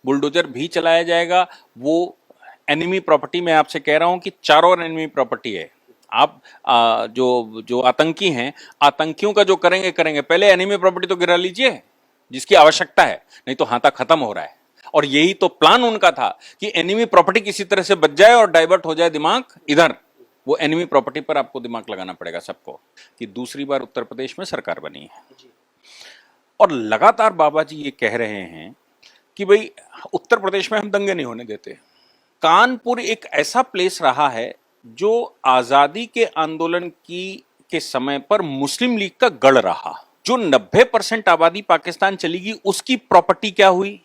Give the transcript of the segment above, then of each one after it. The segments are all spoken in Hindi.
बुलडोजर भी चलाया जाएगा। वो एनिमी प्रॉपर्टी, मैं आपसे कह रहा हूं कि चारों ओर एनिमी प्रॉपर्टी है। आप जो जो आतंकी हैं, आतंकियों का जो करेंगे करेंगे, पहले एनिमी प्रॉपर्टी तो गिरा लीजिए जिसकी आवश्यकता है, नहीं तो हाथा खत्म हो रहा है। और यही तो प्लान उनका था कि एनिमी प्रॉपर्टी किसी तरह से बच जाए और डाइवर्ट हो जाए दिमाग इधर। वो एनिमी प्रॉपर्टी पर आपको दिमाग लगाना पड़ेगा सबको, कि दूसरी बार उत्तर प्रदेश में सरकार बनी है। और लगातार बाबा जी ये कह रहे हैं कि भाई उत्तर प्रदेश में हम दंगे नहीं होने देते। कानपुर एक ऐसा प्लेस रहा है जो आजादी के आंदोलन की के समय पर मुस्लिम लीग का गढ़ रहा। जो 90% आबादी पाकिस्तान चली गई, उसकी प्रॉपर्टी क्या हुई?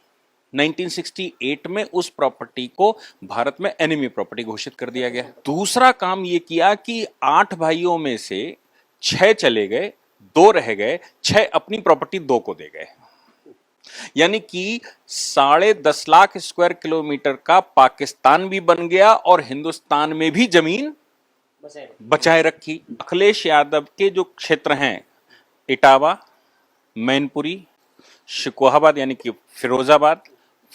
1968 में उस प्रॉपर्टी को भारत में एनिमी प्रॉपर्टी घोषित कर दिया गया। दूसरा काम यह किया कि 8 भाइयों में से 6 चले गए, 2 रह गए, 6 अपनी प्रॉपर्टी 2 को दे गए। यानी कि 10.5 लाख स्क्वायर किलोमीटर का पाकिस्तान भी बन गया और हिंदुस्तान में भी जमीन बचाए रखी। अखिलेश यादव के जो क्षेत्र हैं, इटावा, मैनपुरी, शिकोहाबाद यानी कि फिरोजाबाद,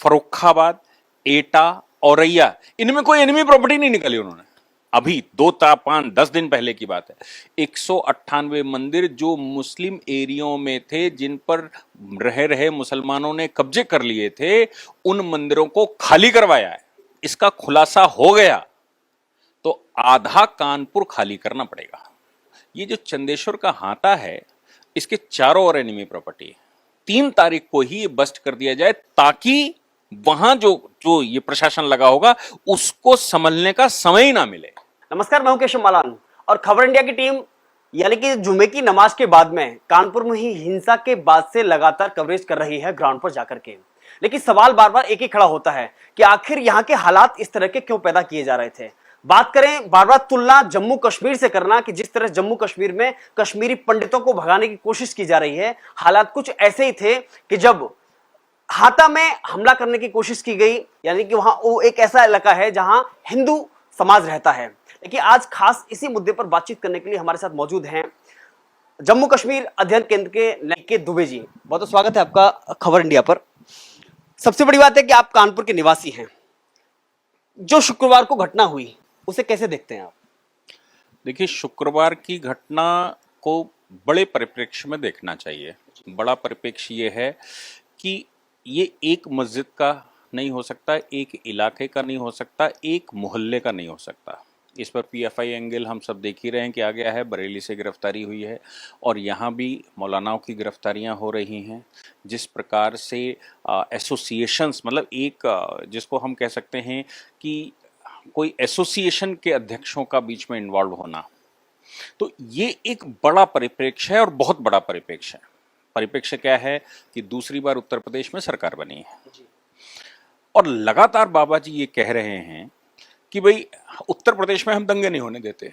फर्रुखाबाद, एटा, औरैया, इनमें कोई एनिमी प्रॉपर्टी नहीं निकाली उन्होंने। अभी 10 दिन पहले की बात है। 198 मंदिर जो मुस्लिम एरियो में थे, जिन पर रह रहे मुसलमानों ने कब्जे कर लिए थे, उन मंदिरों को खाली करवाया है। इसका खुलासा हो गया तो आधा कानपुर खाली करना पड़ेगा। ये जो चंदेश्वर का हाथा है, इसके चारों ओर एनिमी प्रॉपर्टी है। 3 तारीख को ही ये बस्ट कर दिया जाए ताकि वहां जो जो ये प्रशासन लगा होगा उसको संभलने का समय ही ना मिले। नमस्कार, मैं हूं केशव मालान और खबर इंडिया की टीम यानी कि जुमे की नमाज के बाद में कानपुर में ही हिंसा के बाद से लगातार कवरेज कर रही है ग्राउंड पर जाकर के। लेकिन सवाल बार बार एक ही खड़ा होता है कि आखिर यहां के हालात इस तरह के क्यों पैदा किए जा रहे थे। बात करें बार बार तुलना जम्मू कश्मीर से करना कि जिस तरह जम्मू कश्मीर में कश्मीरी पंडितों को भगाने की कोशिश की जा रही है, हालात कुछ ऐसे ही थे कि जब हाथा में हमला करने की कोशिश की गई, यानी कि वहां वो एक ऐसा इलाका है जहां हिंदू समाज रहता है। लेकिन आज खास इसी मुद्दे पर बातचीत करने के लिए हमारे साथ मौजूद हैं जम्मू कश्मीर अध्ययन केंद्र के नैके दुबे जी। बहुत बहुत स्वागत है आपका खबर इंडिया पर। सबसे बड़ी बात है कि आप कानपुर के निवासी हैं। जो शुक्रवार को घटना हुई उसे कैसे देखते हैं आप? देखिए, शुक्रवार की घटना को बड़े परिप्रेक्ष्य में देखना चाहिए। बड़ा परिप्रेक्ष्य ये है कि ये एक मस्जिद का नहीं हो सकता, एक इलाके का नहीं हो सकता, एक मोहल्ले का नहीं हो सकता। इस पर पीएफआई एंगल हम सब देख ही रहे हैं कि आ गया है। बरेली से गिरफ्तारी हुई है और यहाँ भी मौलानाओं की गिरफ्तारियाँ हो रही हैं। जिस प्रकार से एसोसिएशंस, मतलब एक जिसको हम कह सकते हैं कि कोई एसोसिएशन के अध्यक्षों का बीच में इन्वॉल्व होना, तो ये एक बड़ा परिप्रेक्ष्य है और बहुत बड़ा परिप्रेक्ष्य है। परिप्रेक्ष्य क्या है कि दूसरी बार उत्तर प्रदेश में सरकार बनी है और लगातार बाबा जी ये कह रहे हैं कि भाई उत्तर प्रदेश में हम दंगे नहीं होने देते।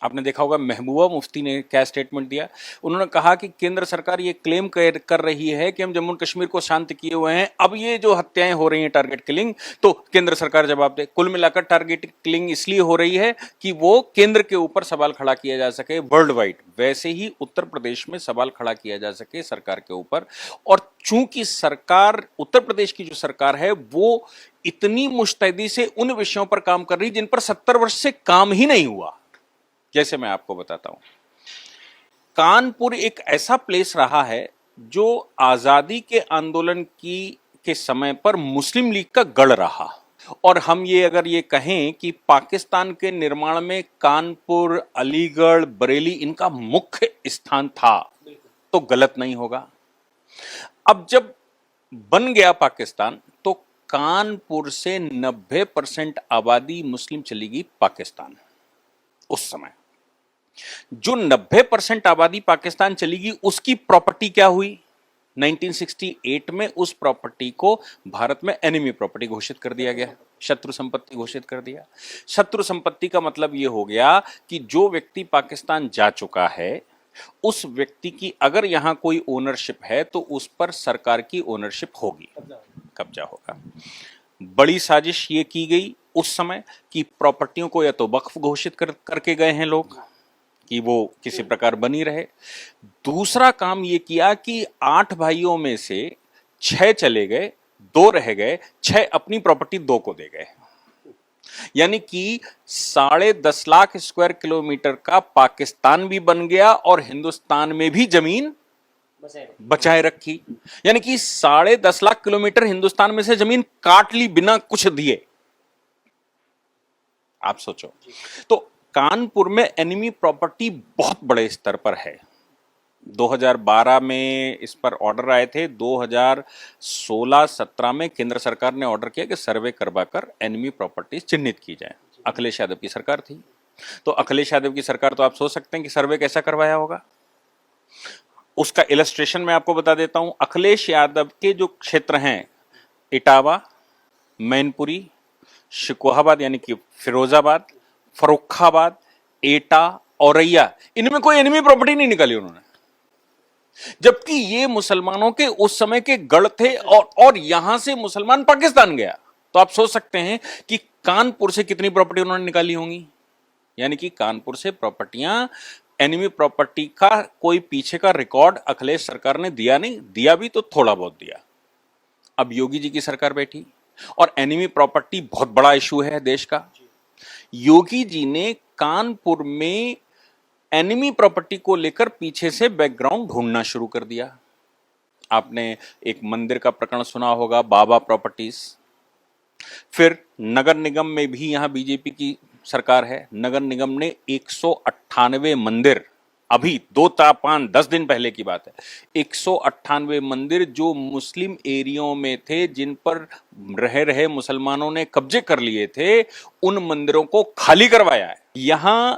आपने देखा होगा महबूबा मुफ्ती ने क्या स्टेटमेंट दिया। उन्होंने कहा कि केंद्र सरकार ये क्लेम कर रही है कि हम जम्मू कश्मीर को शांत किए हुए हैं, अब ये जो हत्याएं हो रही हैं टारगेट किलिंग, तो केंद्र सरकार जवाब दे। कुल मिलाकर टारगेट किलिंग इसलिए हो रही है कि वो केंद्र के ऊपर सवाल खड़ा किया जा सके वर्ल्ड वाइड, वैसे ही उत्तर प्रदेश में सवाल खड़ा किया जा सके सरकार के ऊपर। और चूंकि सरकार, उत्तर प्रदेश की जो सरकार है, वो इतनी मुस्तैदी से उन विषयों पर काम कर रही जिन पर 70 वर्ष से काम ही नहीं हुआ। जैसे मैं आपको बताता हूं, कानपुर एक ऐसा प्लेस रहा है जो आजादी के आंदोलन के समय पर मुस्लिम लीग का गढ़ रहा। और हम ये अगर ये कहें कि पाकिस्तान के निर्माण में कानपुर, अलीगढ़, बरेली इनका मुख्य स्थान था, तो गलत नहीं होगा। अब जब बन गया पाकिस्तान, तो कानपुर से 90% आबादी मुस्लिम चली गई पाकिस्तान। उस समय जो 90% आबादी पाकिस्तान चली गई, उसकी प्रॉपर्टी क्या हुई? 1968 में उस प्रॉपर्टी को भारत में एनिमी प्रॉपर्टी घोषित कर दिया गया, शत्रु संपत्ति घोषित कर दिया। शत्रु संपत्ति का मतलब यह हो गया कि जो व्यक्ति पाकिस्तान जा चुका है, उस व्यक्ति की अगर यहां कोई ओनरशिप है तो उस पर सरकार की ओनरशिप होगी, कब्जा होगा। बड़ी साजिश ये की गई उस समय कि प्रॉपर्टियों को या तो वक्फ घोषित करके गए हैं लोग कि वो किसी प्रकार बनी रहे। दूसरा काम ये किया कि 8 भाइयों में से 6 चले गए, 2 रह गए, 6 अपनी प्रॉपर्टी 2 को दे गए। यानी कि 10.5 लाख स्क्वायर किलोमीटर का पाकिस्तान भी बन गया और हिंदुस्तान में भी जमीन बचाए रखी। यानी कि 10.5 लाख किलोमीटर हिंदुस्तान में से जमीन काट ली बिना कुछ दिए। आप सोचो। तो कानपुर में एनिमी प्रॉपर्टी बहुत बड़े स्तर पर है। 2012 में इस पर ऑर्डर आए थे। 2016-17 में केंद्र सरकार ने ऑर्डर किया कि सर्वे करवाकर एनिमी प्रॉपर्टीज चिन्हित की जाए। अखिलेश यादव की सरकार थी। तो अखिलेश यादव की सरकार, तो आप सोच सकते हैं कि सर्वे कैसा करवाया होगा। उसका इलस्ट्रेशन मैं आपको बता देता हूं। अखिलेश यादव के जो क्षेत्र हैं, इटावा, मैनपुरी, शिकोहाबाद यानी कि फिरोजाबाद, फर्रुखाबाद, एटा, औरैया, इनमें कोई एनिमी प्रॉपर्टी नहीं निकाली उन्होंने। जबकि ये मुसलमानों के उस समय के गढ़ थे और यहां से मुसलमान पाकिस्तान गया। तो आप सोच सकते हैं कि कानपुर से कितनी प्रॉपर्टी उन्होंने निकाली होंगी। यानी कि कानपुर से प्रॉपर्टियां, एनिमी प्रॉपर्टी का कोई पीछे का रिकॉर्ड अखिलेश सरकार ने दिया नहीं, दिया भी तो थोड़ा बहुत दिया। अब योगी जी की सरकार बैठी और एनिमी प्रॉपर्टी बहुत बड़ा इशू है देश का। योगी जी ने कानपुर में एनिमी प्रॉपर्टी को लेकर पीछे से बैकग्राउंड ढूंढना शुरू कर दिया। आपने एक मंदिर का प्रकरण सुना होगा, बाबा प्रॉपर्टीज। फिर नगर निगम में भी यहां बीजेपी की सरकार है। नगर निगम ने 198 मंदिर, अभी 10 दिन पहले की बात है, 198 मंदिर जो मुस्लिम एरियो में थे, जिन पर रह रहे मुसलमानों ने कब्जे कर लिए थे, उन मंदिरों को खाली करवाया है। यहां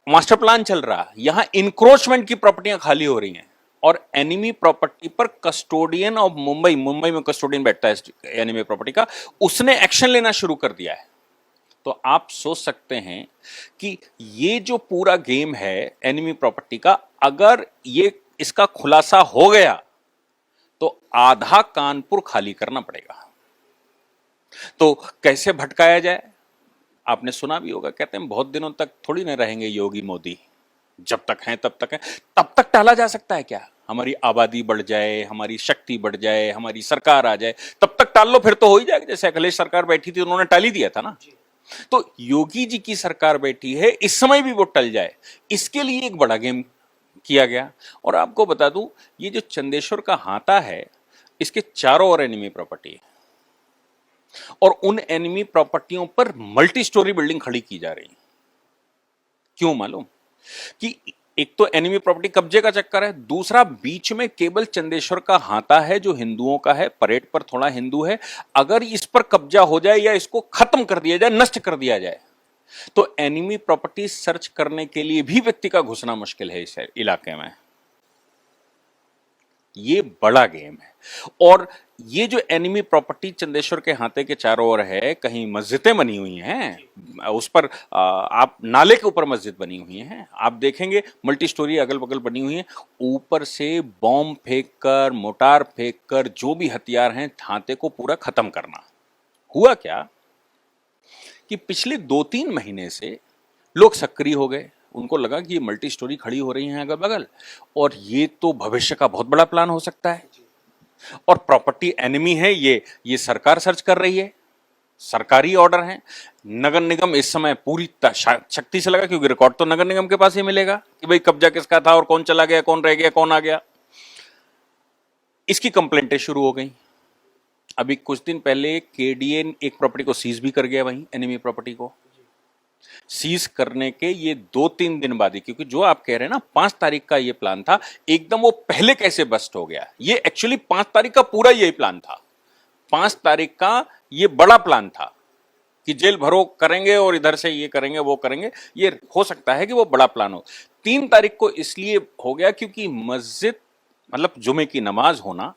मास्टर प्लान चल रहा, यहां इंक्रोचमेंट की प्रॉपर्टियां खाली हो रही हैं और एनिमी प्रॉपर्टी पर कस्टोडियन ऑफ मुंबई में कस्टोडियन बैठता है एनिमी प्रॉपर्टी का, उसने एक्शन लेना शुरू कर दिया है। तो आप सोच सकते हैं कि ये जो पूरा गेम है एनिमी प्रॉपर्टी का, अगर ये इसका खुलासा हो गया तो आधा कानपुर खाली करना पड़ेगा। तो कैसे भटकाया जाए? आपने सुना भी होगा, कहते हैं बहुत दिनों तक थोड़ी ना रहेंगे योगी मोदी, जब तक हैं तब तक है। तब तक टाला जा सकता है क्या? हमारी आबादी बढ़ जाए, हमारी शक्ति बढ़ जाए, हमारी सरकार आ जाए, तब तक टाल लो, फिर तो हो ही जाएगा। जैसे अखिलेश सरकार बैठी थी, उन्होंने टाल ही दिया था ना। तो योगी जी की सरकार बैठी है, इस समय भी वो टल जाए, इसके लिए एक बड़ा गेम किया गया। और आपको बता दूं, ये जो चंदेश्वर का हाता है, इसके चारों ओर एनिमी प्रॉपर्टी है और उन एनिमी प्रॉपर्टियों पर मल्टी स्टोरी बिल्डिंग खड़ी की जा रही है। क्यों मालूम? कि एक तो एनिमी प्रॉपर्टी कब्जे का चक्कर है, दूसरा बीच में केवल चंदेश्वर का हाता है जो हिंदुओं का है, परेड पर थोड़ा हिंदू है। अगर इस पर कब्जा हो जाए या इसको खत्म कर दिया जाए, नष्ट कर दिया जाए, तो एनिमी प्रॉपर्टी सर्च करने के लिए भी व्यक्ति का घुसना मुश्किल है इस इलाके में। ये बड़ा गेम है। और ये जो एनिमी प्रॉपर्टी चंदेश्वर के हाथे के चारों ओर है, कहीं मस्जिदें बनी हुई हैं, उस पर आप नाले के ऊपर मस्जिद बनी हुई हैं, आप देखेंगे मल्टी स्टोरी अगल बगल बनी हुई है। ऊपर से बॉम्ब फेंककर, मोटार फेंककर, जो भी हथियार हैं, हाथे को पूरा खत्म करना। हुआ क्या कि पिछले 2-3 महीने से लोग सक्रिय हो गए। उनको लगा कि ये मल्टी स्टोरी खड़ी हो रही हैं अगल बगल और ये तो भविष्य का बहुत बड़ा प्लान हो सकता है। और प्रॉपर्टी एनिमी है, ये सरकार सर्च कर रही है, सरकारी ऑर्डर है। नगर निगम इस समय पूरी शक्ति से लगा, क्योंकि रिकॉर्ड तो नगर निगम के पास ही मिलेगा कि भाई कब्जा किसका था और कौन चला गया, कौन रह गया, कौन आ गया। इसकी कंप्लेंटें शुरू हो गई। अभी कुछ दिन पहले केडीए एक प्रॉपर्टी को सीज भी कर गया, वहीं एनिमी प्रॉपर्टी को सीज करने के ये 2-3 दिन बाद ही, क्योंकि जो आप कह रहे हैं ना 5 तारीख का ये प्लान था, एकदम वो पहले कैसे बस्ट हो गया। ये एक्चुअली 5 तारीख का पूरा यही प्लान था। 5 तारीख का ये बड़ा प्लान था कि जेल भरो करेंगे और इधर से ये करेंगे वो करेंगे। ये हो सकता है कि वो बड़ा प्लान हो। 3 तारीख को इसलिए हो गया क्योंकि मस्जिद, मतलब जुमे की नमाज होना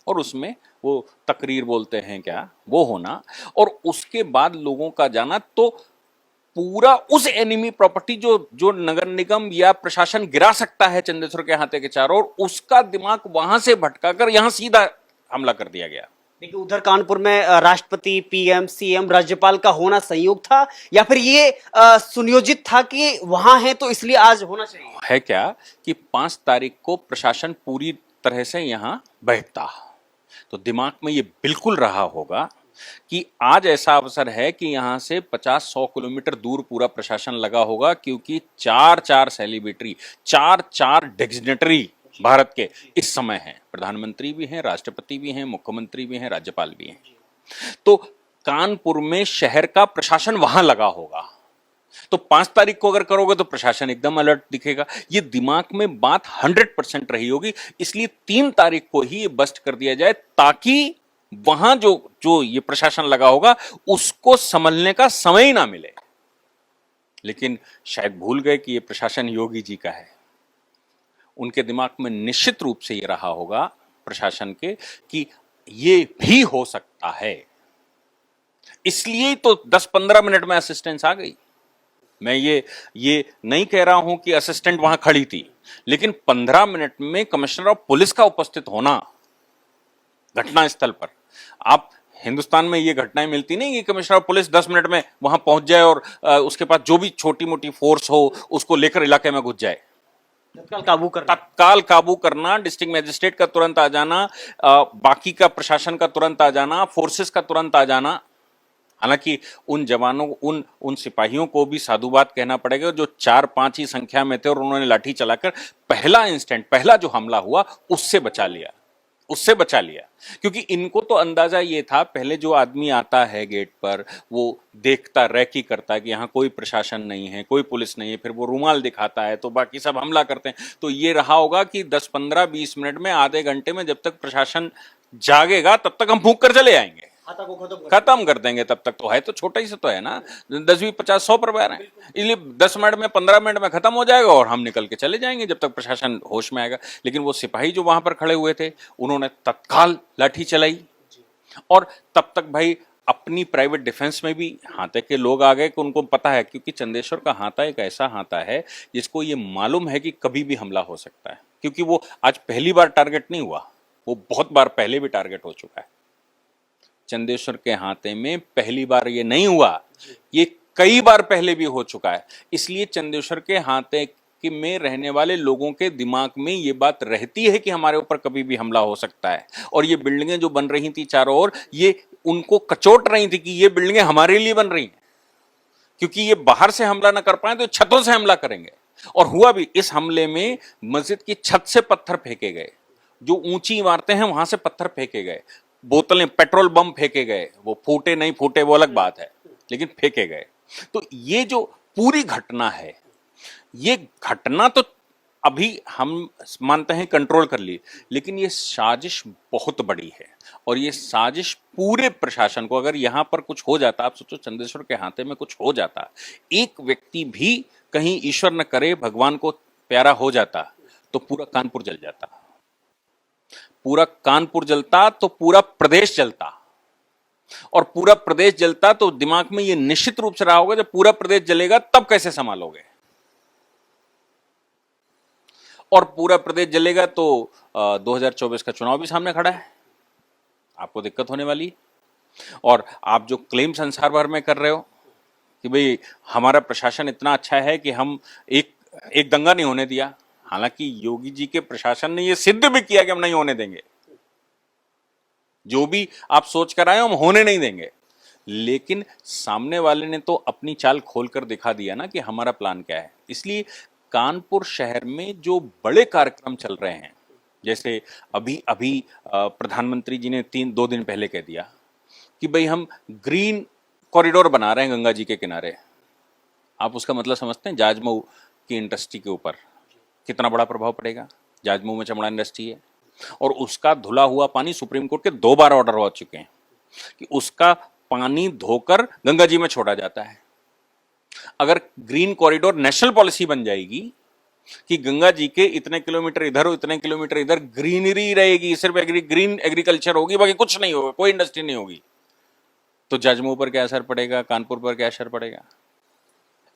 और उसमें वो तकरीर बोलते हैं क्या, वो होना, और उसके बाद लोगों का जाना, तो पूरा उस एनिमी प्रॉपर्टी जो नगर निगम या प्रशासन गिरा सकता है चंदेश्वर के हाथे के चारों ओर, उसका दिमाग वहां से भटकाकर यहां सीधा हमला कर दिया गया। देखिए, उधर कानपुर में राष्ट्रपति, पीएम, सीएम, राज्यपाल का होना संयोग था या फिर ये सुनियोजित था कि वहां है तो इसलिए आज होना चाहिए? है क्या कि 5 तारीख को प्रशासन पूरी तरह से यहां बैठता, तो दिमाग में ये बिल्कुल रहा होगा कि आज ऐसा अवसर है कि यहां से 50-100 किलोमीटर दूर पूरा प्रशासन लगा होगा, क्योंकि चार चार सेलिब्रिटी, चार चार डिग्निटरी भारत के इस समय हैं। प्रधानमंत्री भी हैं, राष्ट्रपति भी हैं, मुख्यमंत्री भी हैं, राज्यपाल भी हैं। तो कानपुर में शहर का प्रशासन वहां लगा होगा। तो 5 तारीख को अगर करोगे तो प्रशासन एकदम अलर्ट दिखेगा। ये दिमाग में बात 100% रही होगी, इसलिए 3 तारीख को ही ये बस्ट कर दिया जाए, ताकि वहां जो जो ये प्रशासन लगा होगा उसको संभलने का समय ही ना मिले। लेकिन शायद भूल गए कि ये प्रशासन योगी जी का है। उनके दिमाग में निश्चित रूप से ये रहा होगा प्रशासन के कि ये भी हो सकता है, इसलिए तो 10-15 मिनट में असिस्टेंस आ गई। मैं ये नहीं कह रहा हूं कि असिस्टेंट वहां खड़ी थी, लेकिन 15 मिनट में कमिश्नर ऑफ पुलिस का उपस्थित होना घटना स्थल पर। आप हिंदुस्तान में ये घटनाएं मिलती नहीं कि कमिश्नर ऑफ पुलिस 10 मिनट में वहां पहुंच जाए और उसके पास जो भी छोटी मोटी फोर्स हो उसको लेकर इलाके में घुस जाए। तत्काल काबू करना, डिस्ट्रिक्ट मजिस्ट्रेट का तुरंत आ जाना, बाकी का प्रशासन का तुरंत आ जाना, फोर्सेस का तुरंत आ जाना। हालांकि उन जवानों, उन सिपाहियों को भी साधुवाद कहना पड़ेगा जो 4-5 ही संख्या में थे और उन्होंने लाठी चलाकर पहला जो हमला हुआ उससे बचा लिया। क्योंकि इनको तो अंदाजा ये था, पहले जो आदमी आता है गेट पर वो देखता, रैकी करता है कि यहाँ कोई प्रशासन नहीं है, कोई पुलिस नहीं है, फिर वो रुमाल दिखाता है तो बाकी सब हमला करते हैं। तो ये रहा होगा कि 10-15-20 मिनट में, आधे घंटे में, जब तक प्रशासन जागेगा तब तक हम फूंक कर चले आएंगे, खत्म कर देंगे। तब तक तो है, तो छोटा ही से तो है ना, 10-20-50-100 परिवार हैं, इसलिए 10 मिनट में, 15 मिनट में खत्म हो जाएगा और हम निकल के चले जाएंगे जब तक प्रशासन होश में आएगा। लेकिन वो सिपाही जो वहां पर खड़े हुए थे उन्होंने तत्काल लाठी चलाई और तब तक भाई अपनी प्राइवेट डिफेंस में भी हाथे के लोग आ गए कि उनको पता है, क्योंकि चंदेश्वर का हाथा एक ऐसा हाथा है जिसको ये मालूम है कि कभी भी हमला हो सकता है, क्योंकि वो आज पहली बार टारगेट नहीं हुआ, वो बहुत बार पहले भी टारगेट हो चुका है। चंदेश्वर के हाथे में पहली बार ये नहीं हुआ, ये कई बार पहले भी हो चुका है। इसलिए चंदेश्वर के हाथे में रहने वाले लोगों के दिमाग में ये बात रहती है कि हमारे ऊपर कभी भी हमला हो सकता है। और ये बिल्डिंगें जो बन रही थी चारों ओर, ये उनको कचोट रही थी कि ये बिल्डिंगें हमारे लिए बन रही हैं, क्योंकि ये बाहर से हमला ना कर पाए तो छतों से हमला करेंगे। और हुआ भी, इस हमले में मस्जिद की छत से पत्थर फेंके गए, जो ऊंची इमारतें हैं वहां से पत्थर फेंके गए, बोतलें, पेट्रोल बम फेंके गए, वो फूटे नहीं फूटे वो अलग बात है, लेकिन फेंके गए। तो ये जो पूरी घटना है, ये घटना तो अभी हम मानते हैं कंट्रोल कर ली, लेकिन ये साजिश बहुत बड़ी है। और ये साजिश पूरे प्रशासन को, अगर यहां पर कुछ हो जाता, आप सोचो चंदेश्वर के हाथे में कुछ हो जाता, एक व्यक्ति भी कहीं ईश्वर न करे भगवान को प्यारा हो जाता, तो पूरा कानपुर जल जाता। पूरा कानपुर जलता तो पूरा प्रदेश जलता, और पूरा प्रदेश जलता तो दिमाग में ये निश्चित रूप से रहा होगा, जब पूरा प्रदेश जलेगा तब कैसे संभालोगे। और पूरा प्रदेश जलेगा तो 2024 का चुनाव भी सामने खड़ा है, आपको दिक्कत होने वाली है। और आप जो क्लेम संसार भर में कर रहे हो कि भाई हमारा प्रशासन इतना अच्छा है कि हम एक दंगा नहीं होने दिया, हालांकि योगी जी के प्रशासन ने यह सिद्ध भी किया कि हम नहीं होने देंगे, जो भी आप सोच कर आए हम होने नहीं देंगे। लेकिन सामने वाले ने तो अपनी चाल खोलकर दिखा दिया ना कि हमारा प्लान क्या है। इसलिए कानपुर शहर में जो बड़े कार्यक्रम चल रहे हैं, जैसे अभी प्रधानमंत्री जी ने 2 दिन पहले कह दिया कि भाई हम ग्रीन कॉरिडोर बना रहे हैं गंगा जी के किनारे। आप उसका मतलब समझते हैं? जाजमऊ की इंडस्ट्री के ऊपर कितना बड़ा प्रभाव पड़ेगा। जाजमऊ में चमड़ा इंडस्ट्री है और उसका धुला हुआ पानी सुप्रीम कोर्ट के 2 बार ऑर्डर हो चुके हैं कि उसका पानी धोकर गंगा जी में छोड़ा जाता है। अगर ग्रीन कॉरिडोर नेशनल पॉलिसी बन जाएगी कि गंगा जी के इतने किलोमीटर इधर और इतने किलोमीटर इधर ग्रीनरी रहेगी, सिर्फ ग्रीन एग्रीकल्चर होगी, बाकी कुछ नहीं होगा, कोई इंडस्ट्री नहीं होगी, तो जाजमऊ पर क्या असर पड़ेगा, कानपुर पर क्या असर पड़ेगा।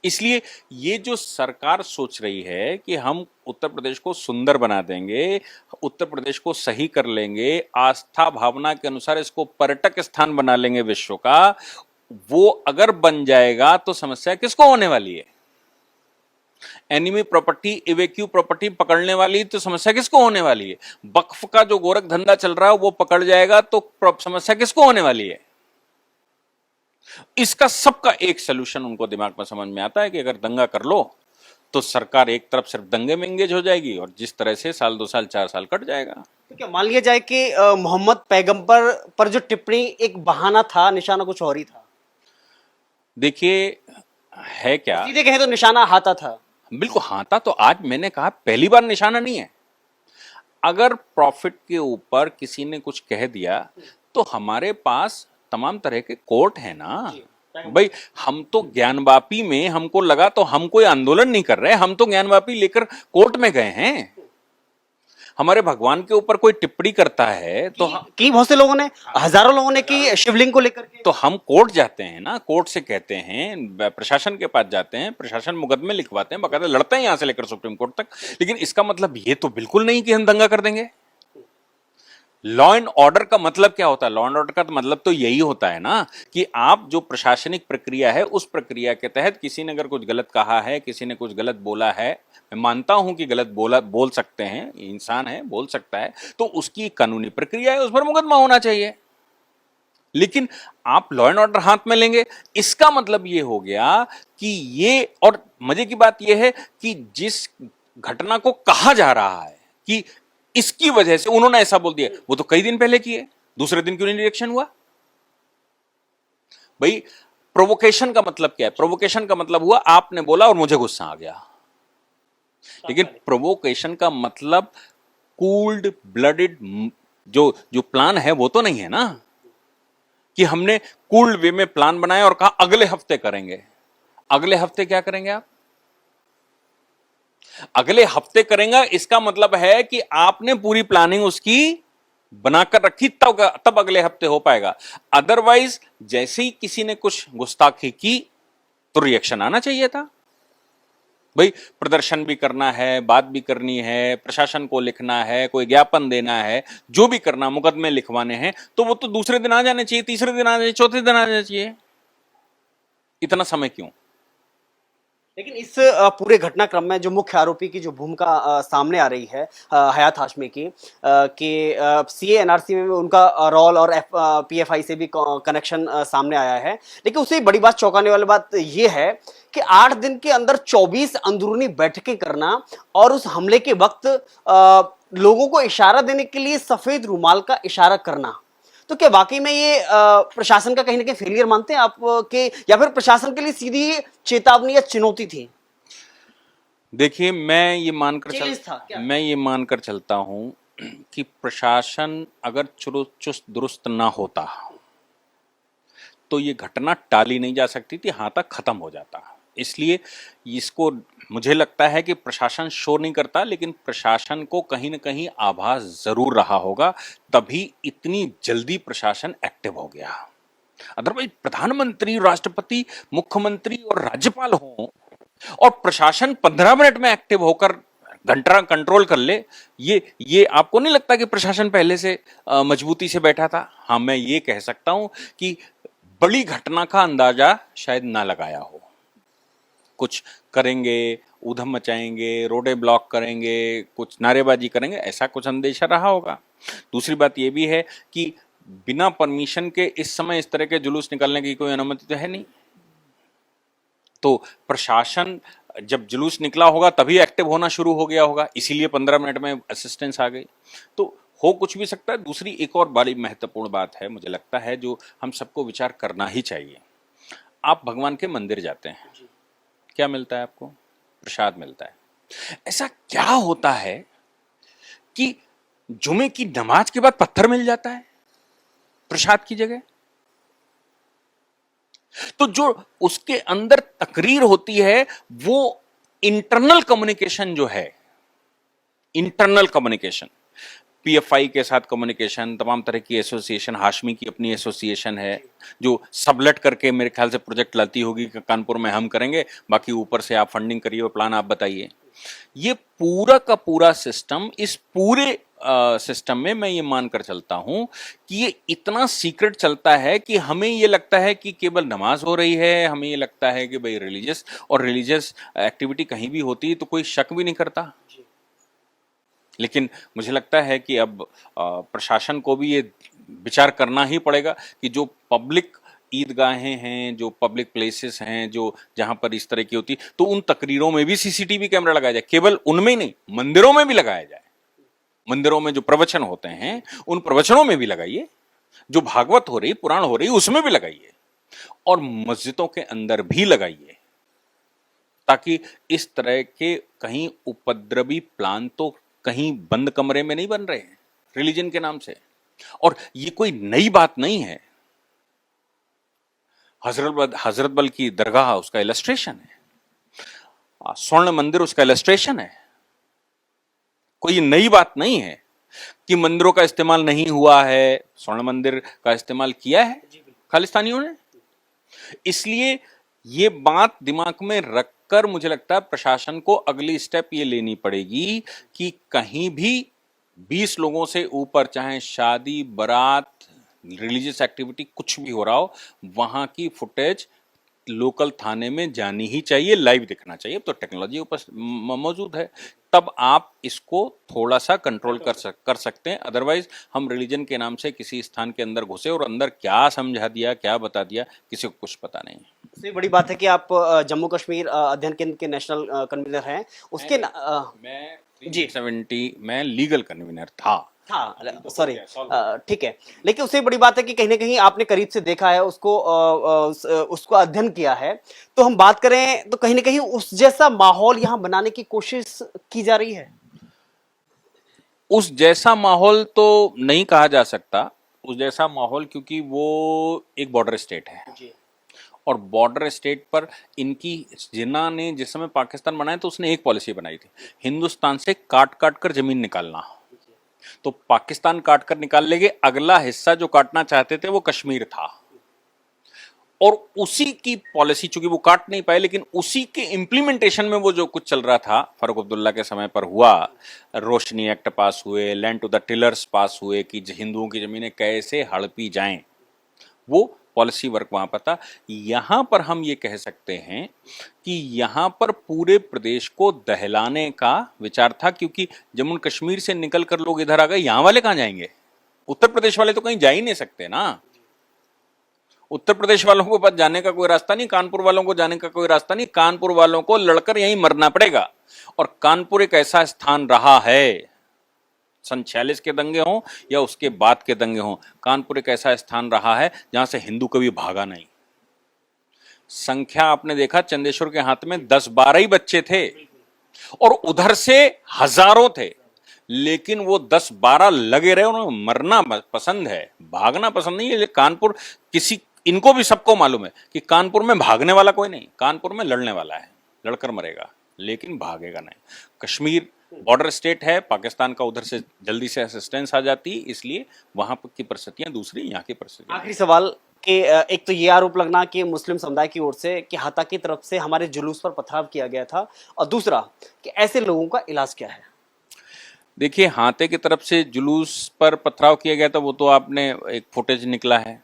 इसलिए ये जो सरकार सोच रही है कि हम उत्तर प्रदेश को सुंदर बना देंगे, उत्तर प्रदेश को सही कर लेंगे, आस्था भावना के अनुसार इसको पर्यटक स्थान बना लेंगे विश्व का, वो अगर बन जाएगा तो समस्या किसको होने वाली है। एनिमी प्रॉपर्टी, इवेक्यू प्रॉपर्टी पकड़ने वाली तो समस्या किसको होने वाली है? वक्फ का जो गोरख धंधा चल रहा है वो पकड़ जाएगा तो समस्या किसको होने वाली है? इसका सबका एक सोल्यूशन उनको दिमाग में समझ में आता है कि अगर दंगा कर लो तो सरकार एक तरफ सिर्फ दंगे में एंगेज हो जाएगी और जिस तरह से साल 2 साल 4 साल कट जाएगा। तो क्या मान लिया जाए कि मोहम्मद पैगंबर पर जो टिप्पणी एक बहाना था, निशाना कुछ और ही था? देखिए, है क्या, सीधे कहें तो निशाना हाथा था। बिल्कुल हाथा तो आज मैंने कहा पहली बार निशाना नहीं है। अगर प्रॉफिट के ऊपर किसी ने कुछ कह दिया तो हमारे पास तमाम तरह के कोर्ट है ना भाई। हम तो ज्ञानवापी में हमको लगा तो हम कोई आंदोलन नहीं कर रहे, हम तो ज्ञानवापी लेकर कोर्ट में गए हैं। हमारे भगवान के ऊपर कोई टिप्पणी करता है तो की बहुत से लोगों ने, हजारों लोगों ने की शिवलिंग को लेकर के। तो हम कोर्ट जाते हैं ना, कोर्ट से कहते हैं, प्रशासन के पास जाते हैं, प्रशासन मुकदमे लिखवाते हैं, बकायदा लड़ते हैं यहां से लेकर सुप्रीम कोर्ट तक। लेकिन इसका मतलब ये तो बिल्कुल नहीं कि हम दंगा कर देंगे। लॉ एंड ऑर्डर का मतलब क्या होता है? लॉ एंड ऑर्डर का मतलब तो यही होता है ना कि आप जो प्रशासनिक प्रक्रिया है उस प्रक्रिया के तहत किसी ने अगर कुछ गलत कहा है, किसी ने कुछ गलत बोला है, मैं मानता हूं कि गलत बोल सकते हैं, इंसान है, बोल सकता है, तो उसकी कानूनी प्रक्रिया है, उस पर मुकदमा होना चाहिए। लेकिन आप लॉ एंड ऑर्डर हाथ में लेंगे, इसका मतलब ये हो गया कि ये, और मजे की बात यह है कि जिस घटना को कहा जा रहा है कि इसकी वजह से उन्होंने ऐसा बोल दिया, वो तो कई दिन पहले किए, दूसरे दिन क्यों नहीं रिएक्शन हुआ? भाई प्रोवोकेशन का मतलब क्या है? प्रोवोकेशन का मतलब हुआ आपने बोला और मुझे गुस्सा आ गया। लेकिन प्रोवोकेशन का मतलब कूल्ड ब्लडेड जो जो प्लान है वो तो नहीं है ना कि हमने कूल्ड वे में प्लान बनाया और कहा अगले हफ्ते करेंगे। अगले हफ्ते क्या करेंगे आप? अगले हफ्ते करेंगे, इसका मतलब है कि आपने पूरी प्लानिंग उसकी बनाकर रखी, तब अगले हफ्ते हो पाएगा। अदरवाइज जैसे ही किसी ने कुछ गुस्ताखी की तो रिएक्शन आना चाहिए था। भाई प्रदर्शन भी करना है, बात भी करनी है, प्रशासन को लिखना है, कोई ज्ञापन देना है, जो भी करना, मुकदमे लिखवाने हैं, तो वो तो दूसरे दिन आ जाने चाहिए, तीसरे दिन आ जाने, चौथे दिन आ जाने चाहिए। इतना समय क्यों? लेकिन इस पूरे घटनाक्रम में जो मुख्य आरोपी की जो भूमिका सामने आ रही है, हयात हाशमी की, कि सीए एनआरसी में उनका रोल और पीएफआई से भी कनेक्शन सामने आया है। लेकिन उससे बड़ी बात, चौंकाने वाली बात यह है कि 8 दिन के अंदर 24 अंदरूनी बैठकें करना और उस हमले के वक्त लोगों को इशारा देने के लिए सफेद रुमाल का इशारा करना, तो क्या वाकई में ये प्रशासन का कहीं ना कहीं फेलियर मानते हैं आप के, या फिर प्रशासन के लिए सीधी चेतावनी या चुनौती थी? देखिए, मैं ये मानकर चलता हूं कि प्रशासन अगर चुस्त दुरुस्त ना होता तो ये घटना टाली नहीं जा सकती थी, हां तक खत्म हो जाता। इसलिए इसको मुझे लगता है कि प्रशासन शो नहीं करता, लेकिन प्रशासन को कहीं ना कहीं आभास जरूर रहा होगा, तभी इतनी जल्दी प्रशासन एक्टिव हो गया। अदरवाइज प्रधानमंत्री, राष्ट्रपति, मुख्यमंत्री और राज्यपाल हो और प्रशासन 15 मिनट में एक्टिव होकर घंटा कंट्रोल कर ले, ये आपको नहीं लगता कि प्रशासन पहले से मजबूती से बैठा था? हाँ, मैं ये कह सकता हूं कि बड़ी घटना का अंदाजा शायद ना लगाया हो। कुछ करेंगे, ऊधम मचाएंगे, रोडें ब्लॉक करेंगे, कुछ नारेबाजी करेंगे, ऐसा कुछ अंदेशा रहा होगा। दूसरी बात यह भी है कि बिना परमिशन के इस समय इस तरह के जुलूस निकालने की कोई अनुमति तो है नहीं, तो प्रशासन जब जुलूस निकला होगा तभी एक्टिव होना शुरू हो गया होगा, इसीलिए 15 मिनट में असिस्टेंस आ गई। तो हो कुछ भी सकता है। दूसरी एक और बड़ी महत्वपूर्ण बात है, मुझे लगता है, जो हम सबको विचार करना ही चाहिए। आप भगवान के मंदिर जाते हैं, क्या मिलता है आपको? प्रसाद मिलता है। ऐसा क्या होता है कि जुमे की नमाज के बाद पत्थर मिल जाता है प्रसाद की जगह? तो जो उसके अंदर तकरीर होती है वो इंटरनल कम्युनिकेशन जो है, इंटरनल कम्युनिकेशन, पीएफआई के साथ कम्युनिकेशन, तमाम तरह की एसोसिएशन, हाशमी की अपनी एसोसिएशन है जो सबलेट करके मेरे ख्याल से प्रोजेक्ट लाती होगी कि कानपुर में हम करेंगे, बाकी ऊपर से आप फंडिंग करिए और प्लान आप बताइए। ये पूरा का पूरा सिस्टम, इस पूरे सिस्टम में मैं ये मानकर चलता हूं कि ये इतना सीक्रेट चलता है कि हमें ये लगता है कि केवल नमाज हो रही है, हमें ये लगता है कि भाई रिलीजियस एक्टिविटी कहीं भी होती है तो कोई शक भी नहीं करता। लेकिन मुझे लगता है कि अब प्रशासन को भी ये विचार करना ही पड़ेगा कि जो पब्लिक ईदगाहें हैं, जो पब्लिक प्लेसेस हैं, जो जहां पर इस तरह की होती, तो उन तकरीरों में भी सीसीटीवी कैमरा लगाया जाए। केवल उनमें ही नहीं, मंदिरों में भी लगाया जाए। मंदिरों में जो प्रवचन होते हैं उन प्रवचनों में भी लगाइए, जो भागवत हो रही, पुराण हो रही, उसमें भी लगाइए, और मस्जिदों के अंदर भी लगाइए, ताकि इस तरह के कहीं उपद्रवी प्लान तो कहीं बंद कमरे में नहीं बन रहे हैं रिलीजन के नाम से। और ये कोई नई बात नहीं है। हजरत बल की दरगाह उसका इलस्ट्रेशन है, स्वर्ण मंदिर उसका इलस्ट्रेशन है। कोई नई बात नहीं है कि मंदिरों का इस्तेमाल नहीं हुआ है, स्वर्ण मंदिर का इस्तेमाल किया है खालिस्तानियों ने। इसलिए ये बात दिमाग में रखकर मुझे लगता है प्रशासन को अगली स्टेप ये लेनी पड़ेगी कि कहीं भी 20 लोगों से ऊपर, चाहे शादी, बारात, रिलीजियस एक्टिविटी कुछ भी हो रहा हो, वहां की फुटेज लोकल थाने में जानी ही चाहिए, लाइव दिखना चाहिए। तो टेक्नोलॉजी मौजूद है, तब आप इसको थोड़ा सा कंट्रोल कर सकते हैं। अदरवाइज हम रिलीजन के नाम से किसी स्थान के अंदर घुसे और अंदर क्या समझा दिया, क्या बता दिया, किसी को कुछ पता नहीं। सबसे बड़ी बात है कि आप जम्मू कश्मीर अध्ययन केंद्र के नेशनल कन्वीनर हैं, उसके मैं जी 370 में लीगल कन्वीनर था। सॉरी, ठीक है। लेकिन उससे बड़ी बात है कि कहीं ना कहीं आपने करीब से देखा है उसको, उसको अध्ययन किया है। तो हम बात करें तो कहीं ना कहीं उस जैसा माहौल यहाँ बनाने की कोशिश की जा रही है। उस जैसा माहौल तो नहीं कहा जा सकता, उस जैसा माहौल, क्योंकि वो एक बॉर्डर स्टेट है जी। और बॉर्डर स्टेट पर इनकी, जिन्ना ने जिस समय पाकिस्तान बनाया तो उसने एक पॉलिसी बनाई थी, हिंदुस्तान से काट काट कर जमीन निकालना। तो पाकिस्तान काट कर निकाल लेंगे, अगला हिस्सा जो काटना चाहते थे वो कश्मीर था, और उसी की पॉलिसी, चूंकि वो काट नहीं पाए, लेकिन उसी के इंप्लीमेंटेशन में वो जो कुछ चल रहा था फारूक अब्दुल्ला के समय पर हुआ, रोशनी एक्ट पास हुए, लैंड टू द टिलर्स पास हुए कि हिंदुओं की जमीनें कैसे हड़पी जाएं, वो पॉलिसी वर्क वहां पर था। यहां पर हम ये कह सकते हैं कि यहां पर पूरे प्रदेश को दहलाने का विचार था, क्योंकि जम्मू कश्मीर से निकलकर लोग इधर आ गए, यहां वाले कहां जाएंगे? उत्तर प्रदेश वाले तो कहीं जा ही नहीं सकते ना। उत्तर प्रदेश वालों को पास जाने का कोई रास्ता नहीं, कानपुर वालों को जाने का कोई रास्ता नहीं, कानपुर वालों को लड़कर यहीं मरना पड़ेगा। और कानपुर एक ऐसा स्थान रहा है, सन 46 के दंगे हों या उसके बाद के दंगे हों, कानपुर एक ऐसा स्थान रहा है जहां से हिंदू कभी भागा नहीं। संख्या आपने देखा, चंदेश्वर के हाथ में 10-12 ही बच्चे थे और उधर से हजारों थे, लेकिन वो 10-12 लगे रहे। उन्हें मरना पसंद है, भागना पसंद नहीं है। कानपुर, किसी, इनको भी सबको मालूम है कि कानपुर में भागने वाला कोई नहीं, कानपुर में लड़ने वाला है, लड़कर मरेगा लेकिन भागेगा नहीं। कश्मीर बॉर्डर स्टेट है, पाकिस्तान का उधर से जल्दी से असिस्टेंस आ जाती, इसलिए वहां की परिस्थितियां दूसरी, यहाँ की परिस्थितियां। आखिरी सवाल कि एक तो ये आरोप लगना कि मुस्लिम समुदाय की ओर से कि हाता की तरफ से हमारे जुलूस पर पथराव किया गया था, और दूसरा कि ऐसे लोगों का इलाज क्या है? देखिए, हाथे की तरफ से जुलूस पर पथराव किया गया था, वो तो आपने एक फुटेज निकला है,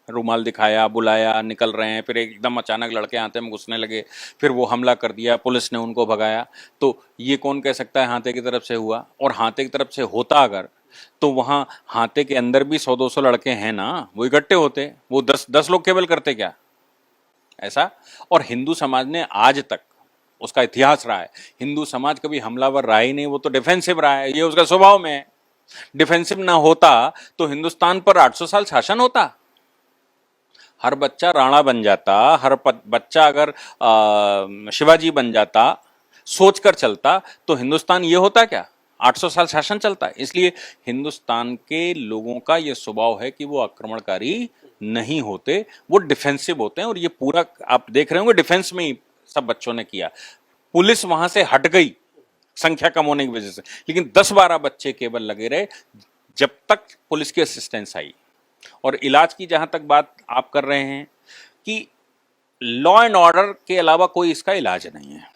रूमाल दिखाया, बुलाया, निकल रहे हैं, फिर एकदम अचानक लड़के हाथे में घुसने लगे, फिर वो हमला कर दिया, पुलिस ने उनको भगाया। तो ये कौन कह सकता है हाथे की तरफ से हुआ? और हाथे की तरफ से होता अगर, तो वहां हाथे के अंदर भी 100-200 लड़के हैं ना, वो इकट्ठे होते, वो 10 लोग केवल करते क्या ऐसा? और हिंदू समाज ने आज तक, उसका इतिहास रहा है, हिंदू समाज कभी हमलावर रहा ही नहीं, वो तो डिफेंसिव रहा है, ये उसका स्वभाव में है। डिफेंसिव ना होता तो हिंदुस्तान पर 800 साल शासन होता, हर बच्चा राणा बन जाता, हर बच्चा अगर शिवाजी बन जाता, सोचकर चलता, तो हिंदुस्तान ये होता क्या? 800 साल शासन चलता है। इसलिए हिंदुस्तान के लोगों का ये स्वभाव है कि वो आक्रमणकारी नहीं होते, वो डिफेंसिव होते हैं। और ये पूरा आप देख रहे होंगे, डिफेंस में ही सब बच्चों ने किया। पुलिस वहां से हट गई संख्या कम होने की वजह से, लेकिन 10-12 बच्चे केवल लगे रहे जब तक पुलिस की असिस्टेंस आई। और इलाज की जहां तक बात आप कर रहे हैं कि लॉ एंड ऑर्डर के अलावा कोई इसका इलाज नहीं है।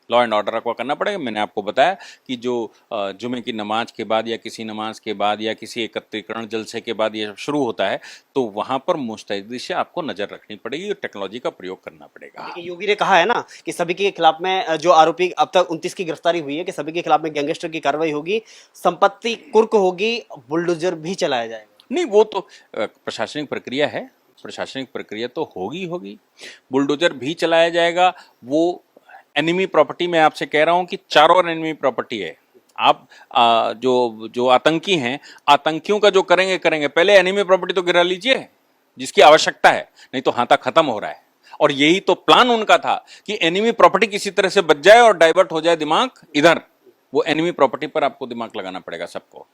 लॉ एंड ऑर्डर को करना पड़ेगा। मैंने आपको बताया कि जो जुमे की नमाज के बाद या किसी नमाज के बाद या किसी एकत्रीकरण जलसे के बाद ये शुरू होता है, तो वहां पर मुस्तैदी से आपको नजर रखनी पड़ेगी और टेक्नोलॉजी का प्रयोग करना पड़ेगा। देखिए, योगी ने कहा है ना कि सभी के खिलाफ में जो आरोपी अब तक 29 की गिरफ्तारी हुई है कि सभी के खिलाफ में गैंगस्टर की कार्रवाई होगी, संपत्ति कुर्क होगी, बुलडोजर भी चलाया जाएगा। नहीं, वो तो प्रशासनिक प्रक्रिया है, प्रशासनिक प्रक्रिया तो होगी होगी, बुलडोजर भी चलाया जाएगा। वो एनिमी प्रॉपर्टी, मैं आपसे कह रहा हूं कि चारों ओर एनिमी प्रॉपर्टी है। आप जो जो आतंकी हैं, आतंकियों का जो करेंगे करेंगे, पहले एनिमी प्रॉपर्टी तो गिरा लीजिए जिसकी आवश्यकता है, नहीं तो हाथा खत्म हो रहा है। और यही तो प्लान उनका था कि एनिमी प्रॉपर्टी किसी तरह से बच जाए और डाइवर्ट हो जाए दिमाग इधर। वो एनिमी प्रॉपर्टी पर आपको दिमाग लगाना पड़ेगा सबको।